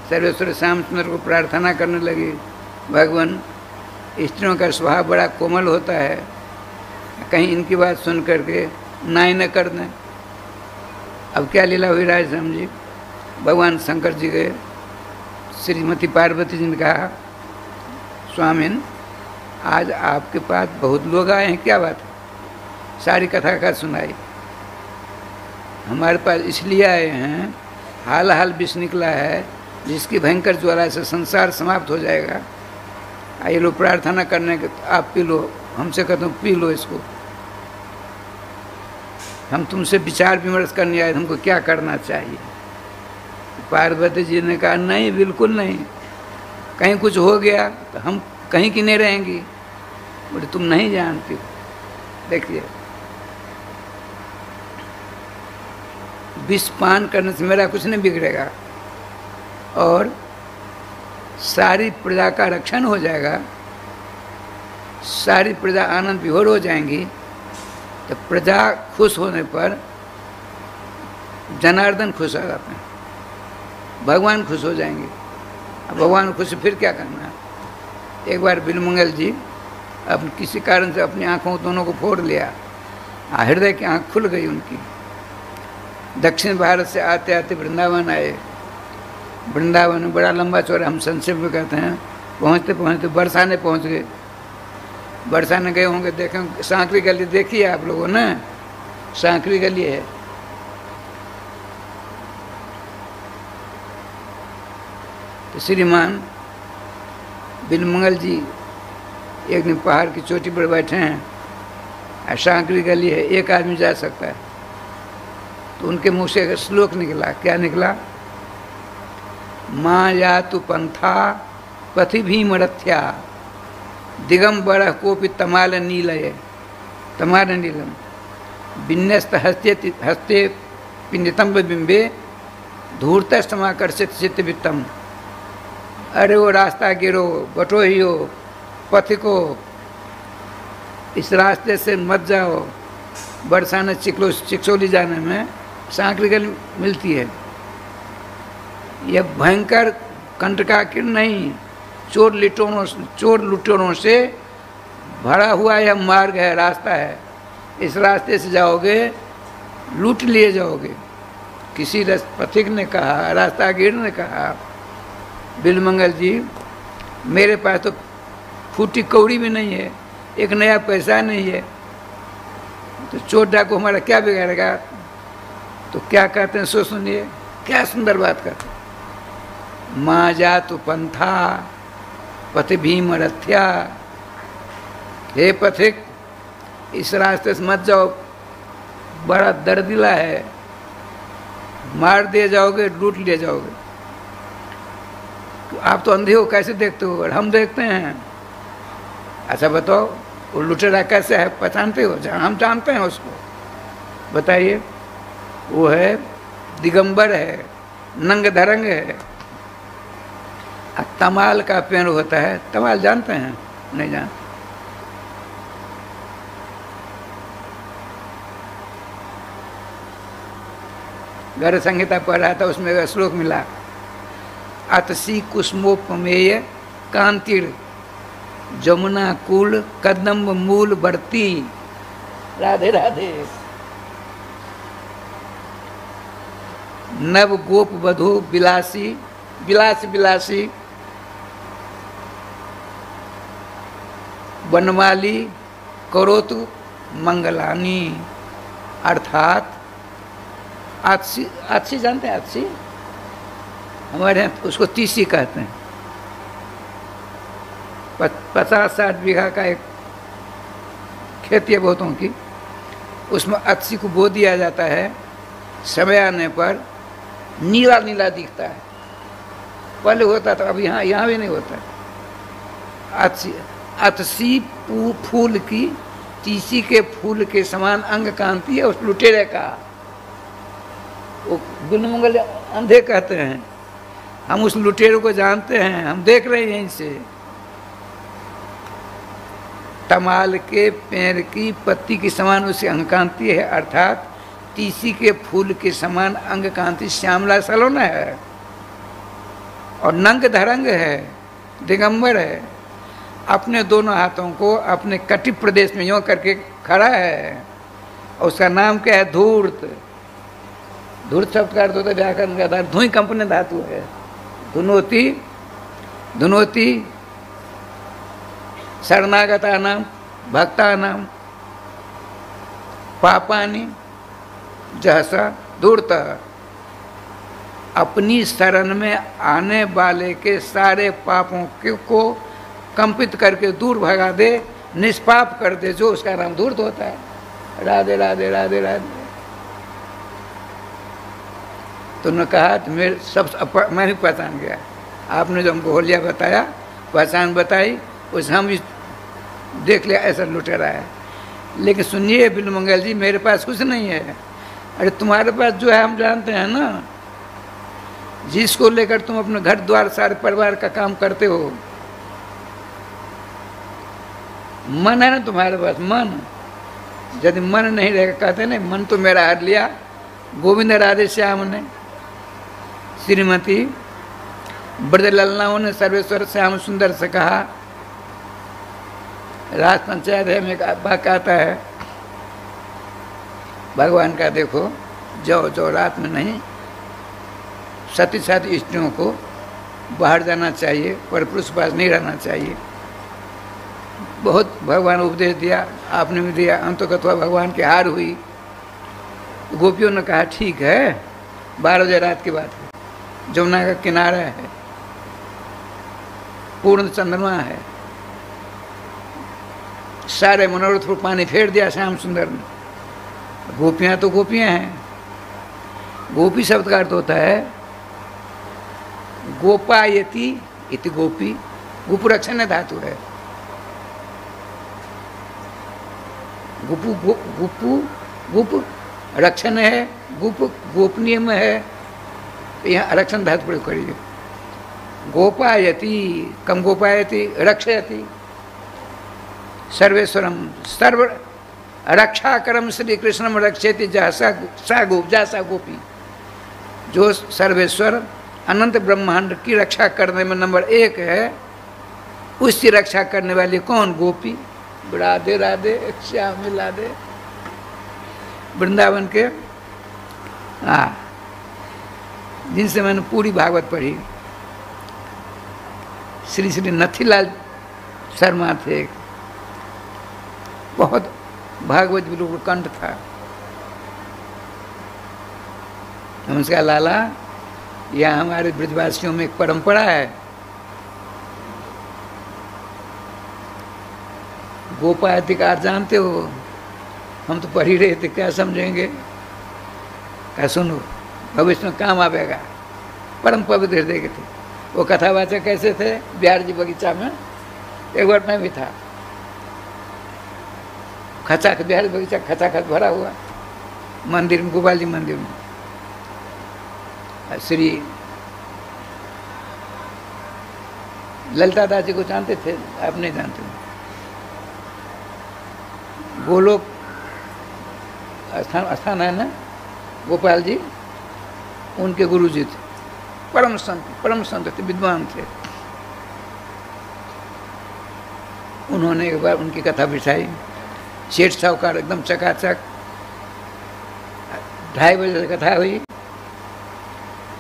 सर्वेश्वर श्याम सुंदर को प्रार्थना करने लगी। भगवान, स्त्रियों का स्वभाव बड़ा कोमल होता है, कहीं इनकी बात सुन करके नाई न कर दें। अब क्या लीला हुई राय समझी। भगवान शंकर जी गए, श्रीमती पार्वती जी ने कहा स्वामिन आज आपके पास बहुत लोग आए हैं, क्या बात है। सारी कथा का सुनाई। हमारे पास इसलिए आए हैं, हाल हाल विष निकला है जिसकी भयंकर ज्वाला से संसार समाप्त हो जाएगा। आइए लो प्रार्थना करने के, आप पी लो, हमसे कहते हूँ पी लो इसको। हम तुमसे विचार विमर्श करने आए, हमको क्या करना चाहिए। पार्वती जी ने कहा नहीं, बिल्कुल नहीं, कहीं कुछ हो गया तो हम कहीं की नहीं रहेंगी। बोले तुम नहीं जानती। देखिए विष पान करने से मेरा कुछ नहीं बिगड़ेगा और सारी प्रजा का रक्षण हो जाएगा, सारी प्रजा आनंद विभोर हो जाएंगी। तो प्रजा खुश होने पर जनार्दन खुश हो जाते हैं, भगवान खुश हो जाएंगे। अब भगवान खुश फिर क्या करना है। एक बार बिलमंगल जी अब किसी कारण से अपनी आँखों दोनों को फोड़ लिया, हृदय की आँख खुल गई उनकी। दक्षिण भारत से आते आते वृंदावन आए। वृंदावन में बड़ा लंबा चौड़ा, हम संक्षेप में कहते हैं, पहुँचते पहुँचते बरसाने पहुँच गए। बरसाने गए होंगे, देखें सांकरी गली देखी है आप लोगों ने, सांकरी गली है। तो श्रीमान बिलमंगल जी एक दिन पहाड़ की चोटी पर बैठे हैं, सांकरी गली है, एक आदमी जा सकता है। तो उनके मुंह से एक श्लोक निकला, क्या निकला? माँ यातु पंथा पथि भीमरथ्या दिगंबर कोपि तमाल नीलय तमाल नीलम विन्यस्त हस्ते पिंडितम बिंबे धूर्तस्तमाकर्षित चित्तवित्तम। अरे वो रास्ता गिरो, बटोहियो, पथिको, इस रास्ते से मत जाओ। बरसाने चिकसोली जाने में सांकरी गली मिलती है। यह भयंकर कंटकाकीर्ण नहीं, चोर लुटेरों से भरा हुआ यह मार्ग है, रास्ता है। इस रास्ते से जाओगे लूट लिए जाओगे। किसी पथिक ने कहा, रास्तागीर ने कहा, बिलमंगल जी मेरे पास तो फूटी कौड़ी भी नहीं है, एक नया पैसा नहीं है, तो चोर डाकू हमारा क्या बिगाड़ेगा? तो क्या कहते हैं सो सुनिए, क्या सुंदर बात करते हैं। माँ जातु पंथा पथि भीम रथ्या। हे पथिक, इस रास्ते से मत जाओ, बड़ा दर्दिला है, मार दिए जाओगे, लूट लिए जाओगे। तो आप तो अंधे हो, कैसे देखते हो? और हम देखते हैं। अच्छा बताओ, वो लुटेरा कैसे है, पहचानते हो? हम जानते हैं उसको, बताइए। वो है दिगंबर है, नंग धरंग है। तमाल का पेड़ होता है, तमाल जानते हैं? नहीं जानते। घर संहिता पढ़ रहा था, उसमें एक श्लोक मिला, अतसी कुसुमोपमेय कांतिर जमुना कुल कदम्ब मूल बढ़ती। राधे राधे। नव गोप वधु बिलासी बिलासी वनमाली करोतु मंगलानी। अर्थात आतसी जानते हैं? आतसी हमारे यहाँ उसको तीसी कहते हैं। 50-60 बीघा का एक खेती है बहुतों की, उसमें आतसी को बो दिया जाता है। समय आने पर नीला नीला दिखता है, पहले होता था, अब यहाँ भी नहीं होता है। अतसी फूल की तीसी के फूल के समान अंग कांति है उस लुटेरे का। वो बिलमंगल अंधे कहते हैं, हम उस लुटेरे को जानते हैं, हम देख रहे हैं यहीं से। तमाल के पेड़ की पत्ती के समान उसकी अंग कांति है, अर्थात तीसी के फूल के समान अंग कांति श्यामला सलोना है। और नंग धरंग है, दिगंबर है। अपने दोनों हाथों को अपने कटिप प्रदेश में यूँ करके खड़ा है। और उसका नाम क्या है? धूर्त। धूर्त शब्द का अर्थ होता है व्याकरण का धातु, धुई कंपनी धातु है। धुनोती धुनोती शरणागता नाम भक्ता नाम पापानी जहसा धूर्त। अपनी शरण में आने वाले के सारे पापों को कंपित करके दूर भगा दे, निष्पाप कर दे, जो उसका नाम धूर्त होता है। राधे राधे राधे राधे। तो उन्होंने कहा तो मेरे सब मैं भी पहचान गया। आपने जो हमको होलिया बताया, पहचान बताई, उस हम भी देख लिया ऐसा लुटेरा है। लेकिन सुनिए बिलमंगल जी, मेरे पास कुछ नहीं है। अरे तुम्हारे पास जो है हम जानते हैं ना, जिसको लेकर तुम अपने घर द्वार सारे परिवार का काम करते हो। मन है ना तुम्हारे पास, मन। यदि मन नहीं रहेगा, कहते नहीं मन तो मेरा हर लिया गोविंद राधे श्याम ने। श्रीमती ब्रजललनाओं ने सर्वेश्वर श्याम सुंदर से कहा। राज पंचायत है में बात आता है, भगवान का देखो जो रात में नहीं, सती साथी स्त्रियों को बाहर जाना चाहिए, पर पुरुष पास नहीं रहना चाहिए। बहुत भगवान उपदेश दिया, आपने भी दिया। अंत कथवा भगवान की हार हुई। गोपियों ने कहा ठीक है, 12 बजे रात की बात है, जमुना का किनारा है, पूर्ण चंद्रमा है, सारे मनोरथ पर पानी फेर दिया श्याम सुंदर ने। गोपियां तो गोपियां हैं। गोपी शब्द का अर्थ होता है गोपायति इति गोपी, गुप रक्षण धातु है। गुपु गुपु गुप रक्षण है, गुप गोपनीय में है, तो यहाँ रक्षण धातु प्रयोग करिए। गोपायति कम गोपायति रक्षयति, सर्वेश्वरम सर्व रक्षा करम श्री कृष्णम रक्षयति जासा गोपी। जो सर्वेश्वर अनंत ब्रह्मांड की रक्षा करने में नंबर 1 है, उसकी रक्षा करने वाली कौन? गोपी। राधे राधे श्याम राधे। वृंदावन के जिनसे मैंने पूरी भागवत पढ़ी, श्री श्री नथीलाल शर्मा थे, बहुत भागवत बिल्कुल कंठ था। नमस्कार लाला, यह हमारे ब्रजवासियों में एक परंपरा है, गोपाधिकार जानते हो? हम तो पढ़ ही रहे थे, क्या समझेंगे? क्या सुनो, भविष्य में काम आवेगा। परम पवित्र हृदय के थे वो। कथावाचक कैसे थे? बिहार जी बगीचा में एक बार मैं भी था। खचाखच बिहार बगीचा खचाखच भरा हुआ, मंदिर में, गोपाल जी मंदिर में। श्री ललिता दास जी को जानते थे? आप नहीं जानते। गोलोक स्थान है ना, गोपाल जी, उनके गुरु जी थे, परम संत थे, विद्वान थे। उन्होंने एक बार उनकी कथा बिठाई। सेठ साहूकार एकदम चकाचक, 2:30 बजे कथा हुई,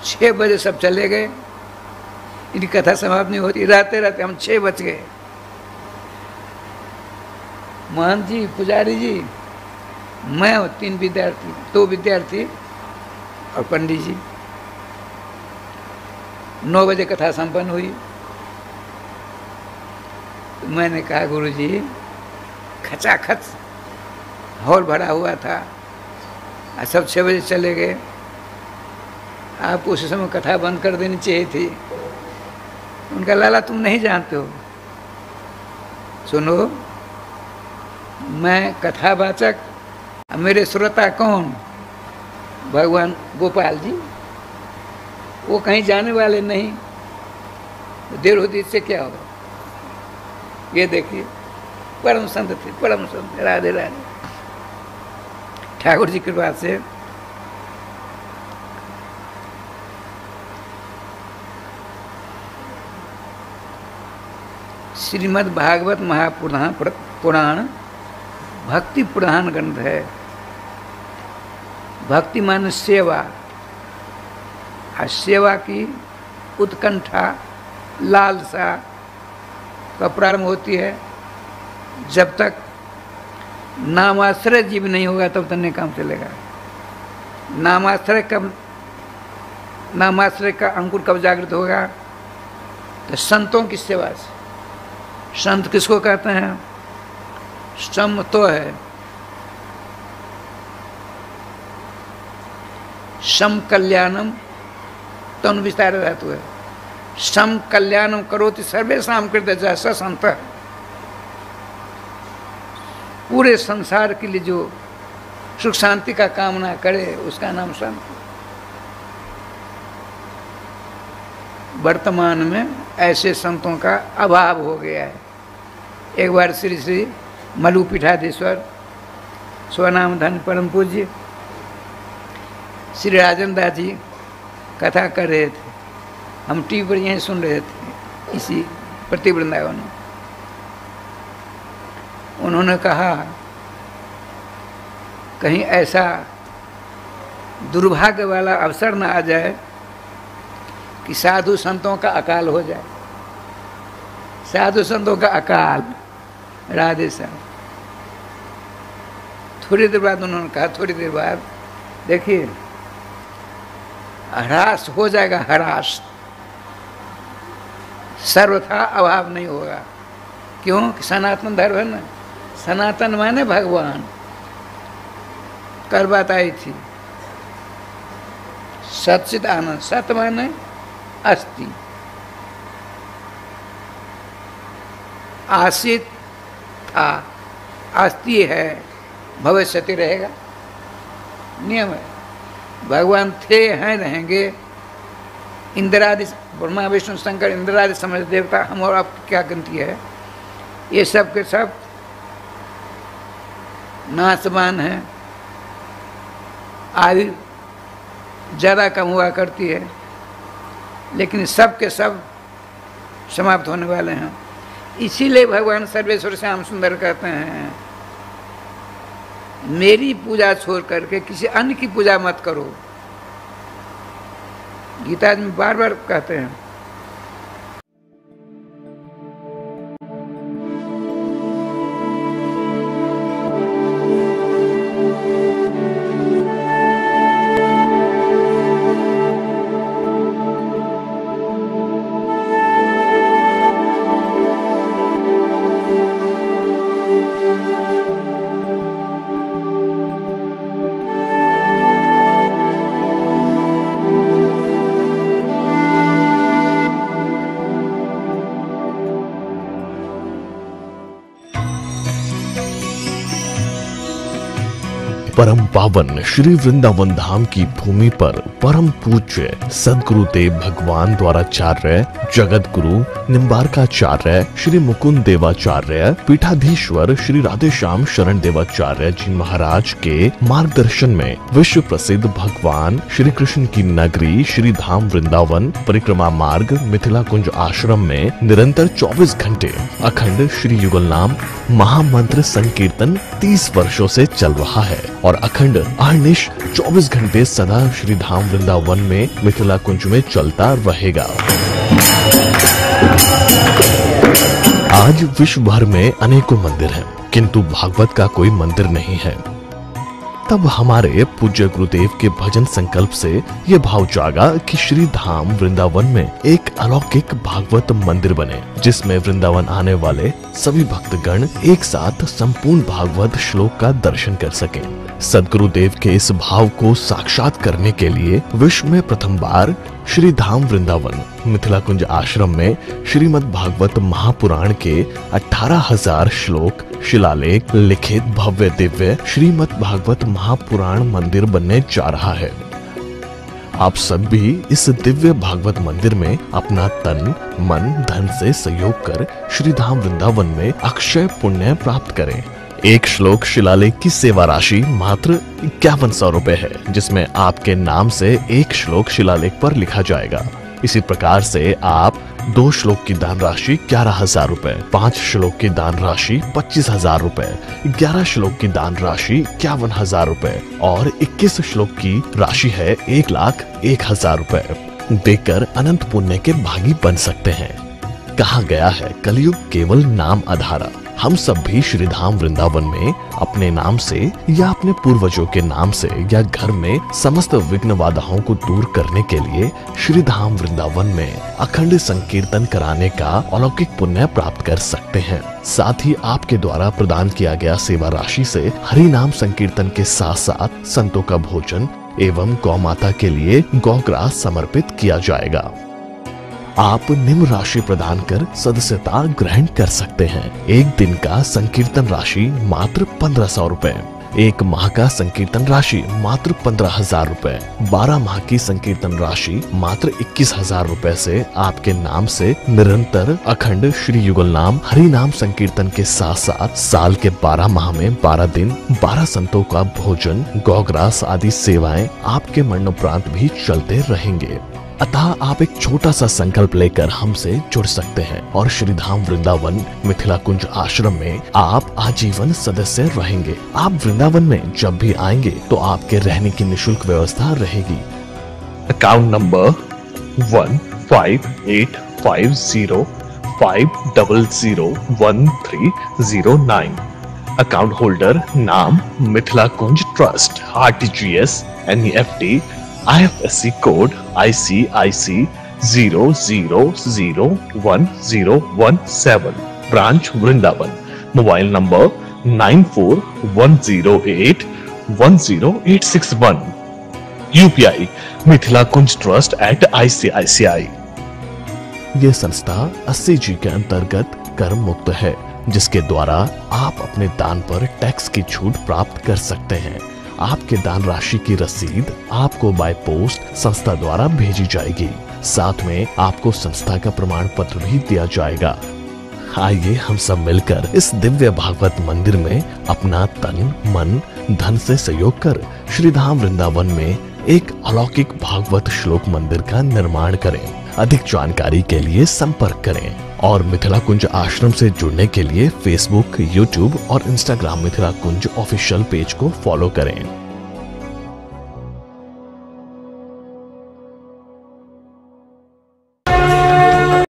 6 बजे सब चले गए। इनकी कथा समाप्त नहीं होती, रहते रहते हम 6 बज गए। महंत जी, पुजारी जी, मैं और 3 विद्यार्थी, 2 विद्यार्थी और पंडित जी। 9 बजे कथा संपन्न हुई। तो मैंने कहा, गुरु जी, खचाखच हॉल भरा हुआ था, सब 6 बजे चले गए, आपको उस समय कथा बंद कर देनी चाहिए थी। उनका लाला तुम नहीं जानते हो, सुनो, मैं कथावाचक, मेरे श्रोता कौन? भगवान गोपाल जी। वो कहीं जाने वाले नहीं, देर होती इससे क्या होगा? ये देखिए, परम संत थे, परम संत। राधे राधे। ठाकुर जी की कृपा से श्रीमद् भागवत महापुराण भक्ति प्रधान ग्रंथ है। भक्ति मान सेवा, और सेवा की उत्कंठा, लालसा का प्रारंभ होती है। जब तक नामाश्रय जीव नहीं होगा तब तक नहीं काम चलेगा। नामाश्रय का अंकुर कब जागृत होगा? तो संतों की सेवा से। संत किसको कहते हैं? सम तो है, सम कल्याणम तन विस्तार धातु है। सम कल्याणम करोति सर्वेषां कृते जैसा संत। पूरे संसार के लिए जो सुख शांति का कामना करे उसका नाम संत। वर्तमान में ऐसे संतों का अभाव हो गया है। एक बार श्री श्री मलुपीठाधीश्वर स्वनाम धन परम पूज्य श्री राजन दास जी कथा कर रहे थे। हम टीवी पर यहीं सुन रहे थे, इसी प्रति वृंदावन में। उन्होंने कहा, कहीं ऐसा दुर्भाग्य वाला अवसर न आ जाए कि साधु संतों का अकाल हो जाए। साधु संतों का अकाल। राधे साहब। थोड़ी देर बाद उन्होंने कहा, थोड़ी देर बाद देखिए ह्रास हो जाएगा, ह्रास, सर्वथा अभाव नहीं होगा। क्यों? कि सनातन धर्म है ना, सनातन माने भगवान, कल बात आई थी। सच्चिद आनंद, सत माने अस्ति, आसित था, अस्ति है, भविष्यति रहेगा, नियम है। भगवान थे, हैं, रहेंगे। इंद्रादि, ब्रह्मा विष्णु शंकर इंद्रादि समझ देवता, हम और आपकी क्या गिनती है, ये सब के सब नाशवान है। आयु ज़्यादा कम हुआ करती है, लेकिन सब के सब समाप्त होने वाले हैं। इसीलिए भगवान सर्वेश्वर श्याम सुंदर कहते हैं, मेरी पूजा छोड़ करके किसी अन्य की पूजा मत करो। गीता में बार बार कहते हैं। परम पावन श्री वृंदावन धाम की भूमि पर परम पूज्य सदगुरुदेव भगवान द्वाराचार्य जगत गुरु निम्बारकाचार्य श्री मुकुंद देवाचार्य पीठाधीश्वर श्री राधेश्याम शरण देवाचार्य जी महाराज के मार्गदर्शन में विश्व प्रसिद्ध भगवान श्री कृष्ण की नगरी श्री धाम वृंदावन परिक्रमा मार्ग मिथिला कुंज आश्रम में निरंतर 24 घंटे अखंड श्री युगल नाम महामंत्र संकीर्तन 30 वर्षों से चल रहा है और अखंड अहर्निश 24 घंटे सदा श्री धाम वृंदावन में मिथिला कुंज में चलता रहेगा। आज विश्व भर में अनेकों मंदिर हैं, किंतु भागवत का कोई मंदिर नहीं है। तब हमारे पूज्य गुरुदेव के भजन संकल्प से ये भाव जागा कि श्री धाम वृंदावन में एक अलौकिक भागवत मंदिर बने, जिसमें वृंदावन आने वाले सभी भक्तगण एक साथ संपूर्ण भागवत श्लोक का दर्शन कर सकें। सदगुरुदेव के इस भाव को साक्षात करने के लिए विश्व में प्रथम बार श्री धाम वृंदावन मिथिला कुंज आश्रम में श्रीमद् भागवत महापुराण के 18,000 श्लोक शिलालेख लिखित भव्य दिव्य श्रीमद् भागवत महापुराण मंदिर बनने जा रहा है। आप सब भी इस दिव्य भागवत मंदिर में अपना तन मन धन से सहयोग कर श्री धाम वृंदावन में अक्षय पुण्य प्राप्त करें। एक श्लोक शिलालेख की सेवा राशि मात्र 5100 रुपए है, जिसमें आपके नाम से एक श्लोक शिलालेख पर लिखा जाएगा। इसी प्रकार से आप 2 श्लोक की दान राशि 11,000 रुपए, 5 श्लोक की दान राशि 25,000 रुपए, 11 श्लोक की दान राशि 51,000 रुपए और 21 श्लोक की राशि है 1,01,000 रुपए देकर अनंत पुण्य के भागी बन सकते हैं। कहा गया है कलयुग केवल नाम आधारा। हम सब भी श्री धाम वृंदावन में अपने नाम से या अपने पूर्वजों के नाम से या घर में समस्त विघ्न बाधाओं को दूर करने के लिए श्री धाम वृंदावन में अखंड संकीर्तन कराने का अलौकिक पुण्य प्राप्त कर सकते हैं। साथ ही आपके द्वारा प्रदान किया गया सेवा राशि से हरि नाम संकीर्तन के साथ साथ संतों का भोजन एवं गौ माता के लिए गौग्रास समर्पित किया जाएगा। आप निम्न राशि प्रदान कर सदस्यता ग्रहण कर सकते हैं। एक दिन का संकीर्तन राशि मात्र 1500 रुपए, एक माह का संकीर्तन राशि मात्र 15,000 रुपए, 12 माह की संकीर्तन राशि मात्र 21,000 रुपए से आपके नाम से निरंतर अखंड श्री युगल नाम हरि नाम संकीर्तन के साथ साथ साल के 12 माह में 12 दिन 12 संतों का भोजन गौग्रास आदि सेवाएं आपके मरणोपरांत भी चलते रहेंगे। अतः आप एक छोटा सा संकल्प लेकर हमसे जुड़ सकते हैं और श्री धाम वृंदावन मिथिला कुंज आश्रम में आप आजीवन सदस्य रहेंगे। आप वृंदावन में जब भी आएंगे तो आपके रहने की निशुल्क व्यवस्था रहेगी। Account number 158505001309। अकाउंट होल्डर नाम Mithila Kunj trust, RTGS, NEFT, IFSC code ICIC 00011017। Branch Vrindavan. Mobile number 9410810861. UPI mithilakunj.trust@ICICI. ये संस्था 80G के अंतर्गत कर मुक्त है, जिसके द्वारा आप अपने दान पर टैक्स की छूट प्राप्त कर सकते हैं। आपके दान राशि की रसीद आपको बाय पोस्ट संस्था द्वारा भेजी जाएगी। साथ में आपको संस्था का प्रमाण पत्र भी दिया जाएगा। आइए हम सब मिलकर इस दिव्य भागवत मंदिर में अपना तन मन धन से सहयोग कर श्रीधाम वृंदावन में एक अलौकिक भागवत श्लोक मंदिर का निर्माण करें। अधिक जानकारी के लिए संपर्क करें और मिथिला कुंज आश्रम से जुड़ने के लिए फेसबुक, यूट्यूब और इंस्टाग्राम मिथिला कुंज ऑफिशियल पेज को फॉलो करें।